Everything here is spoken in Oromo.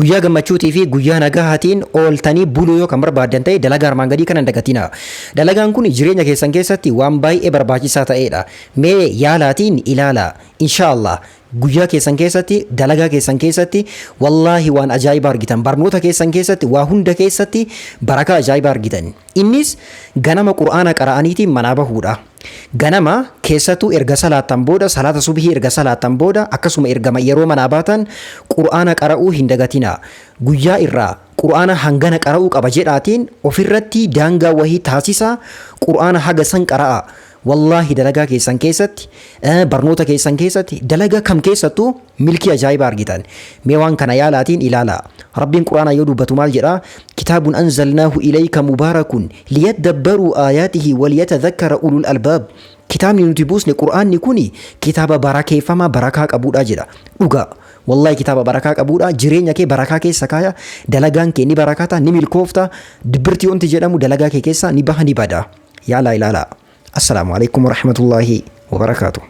Guyyaa gammachuutii fi guyyaa nagahaatiin ooltanii buluu yoo kan barbaadan ta'e dalagaa armaan gadii kana hin dagatina. Dalagaan kun jireenya keessan keessatti waan baay'ee barbaachisaa ta'edha. Mee yaalaatiin ilaala. Inshaallah guyyaa keessan keessatti dalagaa keessan keessatti wallaahi waan ajaa'ibaa argitan. Barnoota keessan keessatti waa hunda keessatti barakaa ajaa'ibaa argitan. Innis ganama qur'aana qara'aniitiin manaa bahuudha. Ganama keessattuu erga salaatan booda salaata subhii erga salaatan booda akkasuma ergama yeroo manaa baatan qur'aana qara'uu hin dagatina. Guyyaa irraa qur'aana hangana qara'uu qaba jedhaatiin ofirratti daangaa wahii taasisa qur'aana haga san qara'a. Wallaahi dalagaa keessan keessatti barnoota keessan keessatti dalagaa kam keessattuu milkii ajaa'ibaa argitan. Mee waan kana yaalaatiin ilaala. Rabbiin qur'aana yoo dubbatu maal jedha? Kitaabun anzalnaahu ilayka mubaarakun liyadabbaruu aayaatihi waliyatadhakkara ulul albaab. Kitaabni nuti buusne qur'aanni kuni kitaaba barakeeffamaa barakaa qabuudha jedha. Dhugaa. Wallahi kitaaba barakaa qabuudha. Jireenya kee barakaa keessa kaaya. Dalagaan kee ni barakata ni milkoofta. Dibbirtii wanti jedhamu dalagaa kee keessa ni baha ni bada. Yaala ilaala. السلام عليكم ورحمة الله وبركاته.